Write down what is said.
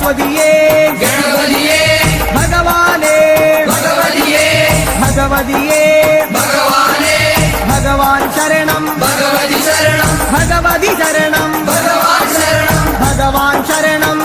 ഗണപതിയേ ഗണപതിയേ ഭഗവാനേ ഭഗവതിയേ ഭഗവതിയേ ഭഗവാനേ ഭഗവാൻ ശരണം ഭഗവതി ശരണം ഭഗവതി ശരണം ഭഗവാൻ ശരണം ഭഗവാൻ ശരണം